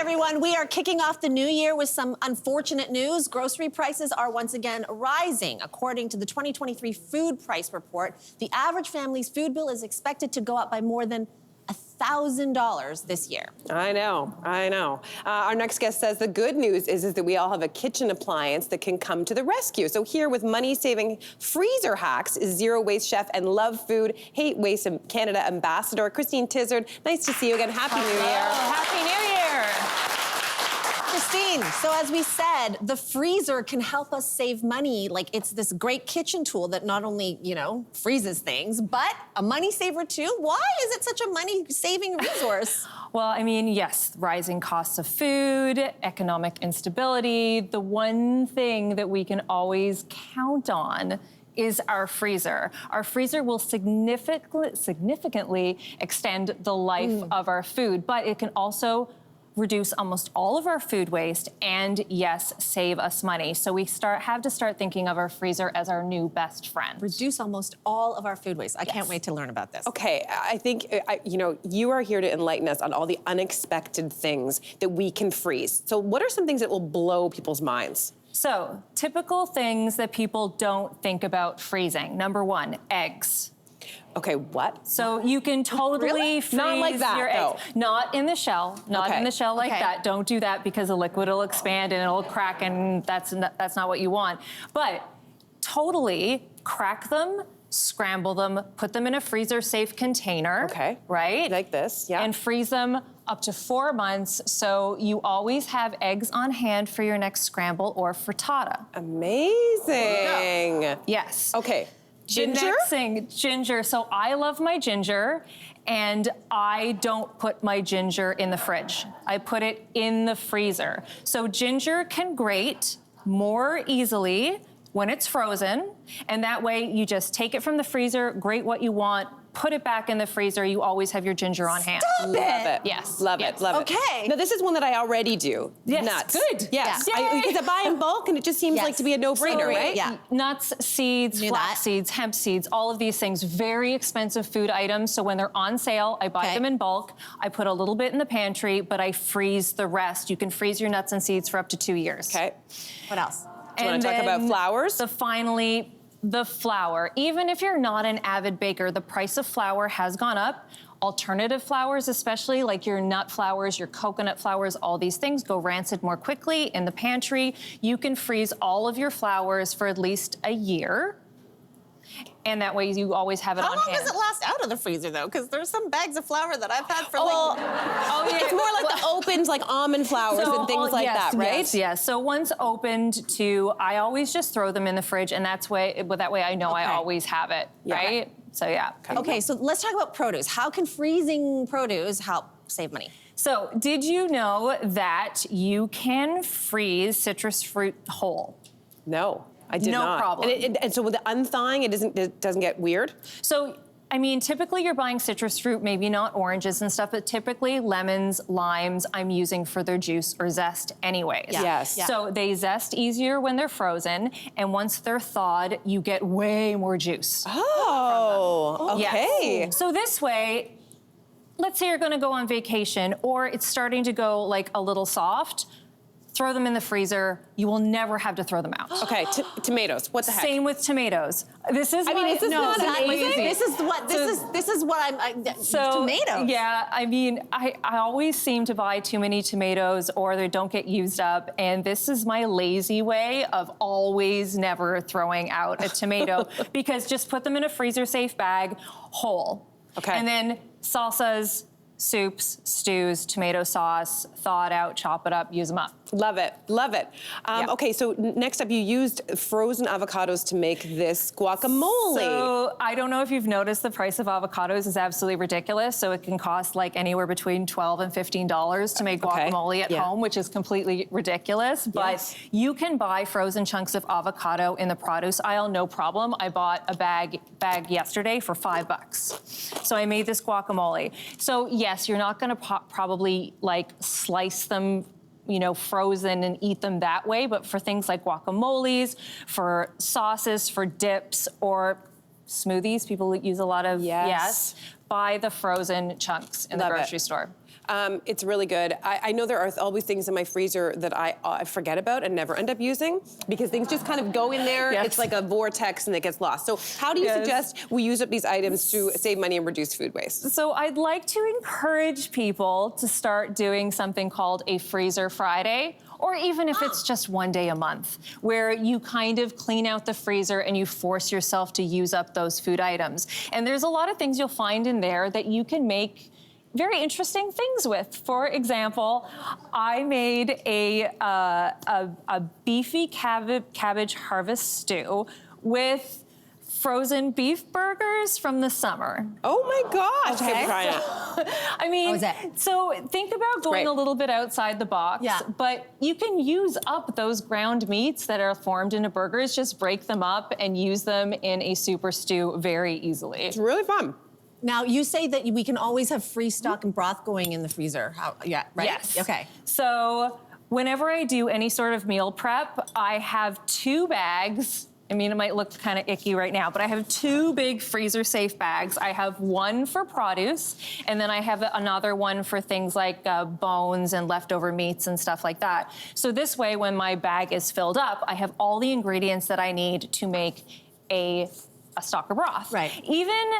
everyone. We are kicking off the new year with some unfortunate news. Grocery prices are once again rising. According to the 2023 Food Price Report, the average family's food bill is expected to go up by more than $1,000 this year. I know. Our next guest says the good news is that we all have a kitchen appliance that can come to the rescue. So here with money-saving freezer hacks is Zero Waste Chef and Love Food, Hate Waste Canada Ambassador, Christine Tizzard. Nice to see you again. Happy New Year. Happy New Year. Christine, so as we said, the freezer can help us save money. Like, it's this great kitchen tool that not only, freezes things, but a money saver too. Why is it such a money-saving resource? Well, I mean, yes, rising costs of food, economic instability. The one thing that we can always count on is our freezer. Our freezer will significantly extend the life of our food, but it can also reduce almost all of our food waste and, yes, save us money. So we have to start thinking of our freezer as our new best friend. Reduce almost all of our food waste. I can't wait to learn about this. Okay, I think, you are here to enlighten us on all the unexpected things that we can freeze. So what are some things that will blow people's minds? So, typical things that people don't think about freezing. Number one, eggs. Okay, what? So you can totally freeze Not like that, your eggs. though. Not in the shell. Not in the shell like that. Don't do that because the liquid will expand and it'll crack, and that's not what you want. But totally crack them, scramble them, put them in a freezer-safe container. Okay. Right? Like this, yeah. And freeze them up to 4 months, so you always have eggs on hand for your next scramble or frittata. Amazing. Yes. Okay. Ginger? The next thing, ginger. So I love my ginger, and I don't put my ginger in the fridge. I put it in the freezer. So ginger can grate more easily when it's frozen, and that way you just take it from the freezer, grate what you want, put it back in the freezer. You always have your ginger on hand. Love it. Yes. Love it. Okay. Now, this is one that I already do. Yes. Nuts. Good. Yes. Yeah. Because I buy in bulk, and it just seems like to be a no-brainer, right? Yeah. Nuts, seeds, flax seeds, hemp seeds, all of these things, very expensive food items. So when they're on sale, I buy them in bulk. I put a little bit in the pantry, but I freeze the rest. You can freeze your nuts and seeds for up to 2 years. Okay. What else? Do you want to talk about flours? The flour. Even if you're not an avid baker, the price of flour has gone up. Alternative flours, especially like your nut flours, your coconut flours, all these things go rancid more quickly in the pantry. You can freeze all of your flours for at least a year. And that way you always have it on hand. How long does it last out of the freezer, though? Because there's some bags of flour that I've had for it's more like the opened, like almond flours and things like that, right? Yes. So once opened I always just throw them in the fridge, and that way I know I always have it, right? So yeah. Okay, so let's talk about produce. How can freezing produce help save money? So did you know that you can freeze citrus fruit whole? No. I did not. No problem. And so with the unthawing, it doesn't get weird? So, I mean, typically you're buying citrus fruit, maybe not oranges and stuff, but typically lemons, limes, I'm using for their juice or zest anyways. Yeah. Yes. Yeah. So they zest easier when they're frozen, and once they're thawed, you get way more juice. Oh, okay. Yes. So this way, let's say you're gonna go on vacation, or it's starting to go like a little soft, throw them in the freezer. You will never have to throw them out. Okay, tomatoes. What the heck? Same with tomatoes. This is this is not amazing. This is what tomatoes. Yeah, I mean, I always seem to buy too many tomatoes, or they don't get used up, and this is my lazy way of always never throwing out a tomato, because just put them in a freezer-safe bag, whole. Okay. And then salsas, soups, stews, tomato sauce, thaw it out, chop it up, use them up. Love it, love it. Okay, so next up, you used frozen avocados to make this guacamole. So I don't know if you've noticed, the price of avocados is absolutely ridiculous. So it can cost like anywhere between $12 and $15 to make guacamole at home, which is completely ridiculous. But you can buy frozen chunks of avocado in the produce aisle, no problem. I bought a bag yesterday for $5. So I made this guacamole. So yes, you're not gonna probably like slice them, you know, frozen and eat them that way, but for things like guacamoles, for sauces, for dips, or smoothies, people use a lot of, buy the frozen chunks in the grocery store. It's really good. I know there are always things in my freezer that I forget about and never end up using because things just kind of go in there. Yes. It's like a vortex and it gets lost. So how do you suggest we use up these items to save money and reduce food waste? So I'd like to encourage people to start doing something called a Freezer Friday, or even if it's just one day a month, where you kind of clean out the freezer and you force yourself to use up those food items. And there's a lot of things you'll find in there that you can make very interesting things with. For example, I made a beefy cabbage harvest stew with frozen beef burgers from the summer. Oh my gosh, Okay. I mean, How was that? so think about going a little bit outside the box, but you can use up those ground meats that are formed into burgers, just break them up and use them in a super stew very easily. It's really fun. Now, you say that we can always have free stock and broth going in the freezer. Right? Yes. Okay. So whenever I do any sort of meal prep, I have 2 bags. I mean, it might look kind of icky right now, but I have 2 big freezer-safe bags. I have one for produce, and then I have another one for things like bones and leftover meats and stuff like that. So this way, when my bag is filled up, I have all the ingredients that I need to make a stock or broth. Right. Even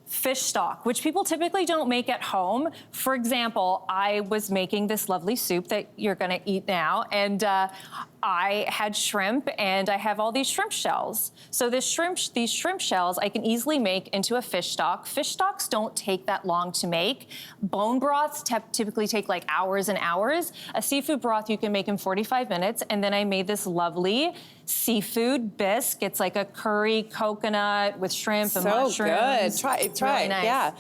fish stock, which people typically don't make at home. For example, I was making this lovely soup that you're gonna eat now, and I had shrimp, and I have all these shrimp shells. So these shrimp shells I can easily make into a fish stock. Fish stocks don't take that long to make. Bone broths typically take like hours and hours. A seafood broth you can make in 45 minutes, and then I made this lovely seafood bisque. It's like a curry coconut with shrimp and mushrooms. So good. Try really it. nice. Yeah.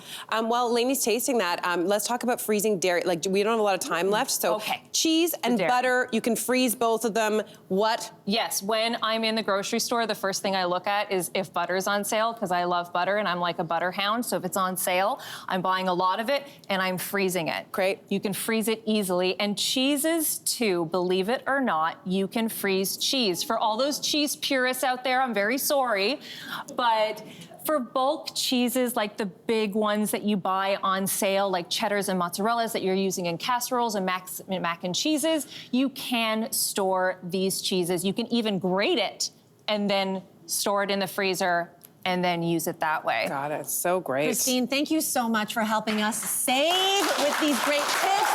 While Lainey's tasting that, let's talk about freezing dairy. Like, we don't have a lot of time left, so cheese and butter, you can freeze both of them. What? Yes, when I'm in the grocery store, the first thing I look at is if butter's on sale, because I love butter and I'm like a butter hound. So if it's on sale, I'm buying a lot of it and I'm freezing it. Great. You can freeze it easily. And cheeses too, believe it or not, you can freeze cheese. For all those cheese purists out there, I'm very sorry, but for bulk cheeses, like the big ones that you buy on sale, like cheddars and mozzarellas that you're using in casseroles and mac and cheeses, you can store these cheeses. You can even grate it and then store it in the freezer and then use it that way. Got it. So great. Christine, thank you so much for helping us save with these great tips.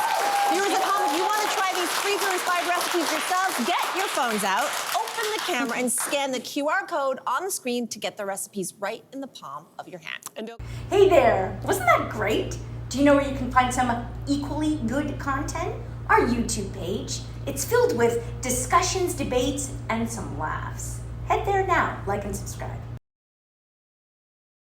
Viewers at home, if you want to try these freezer-inspired recipes yourselves, get your phones out, open the camera, and scan the QR code on the screen to get the recipes right in the palm of your hand. Hey there! Wasn't that great? Do you know where you can find some equally good content? Our YouTube page. It's filled with discussions, debates, and some laughs. Head there now, like and subscribe.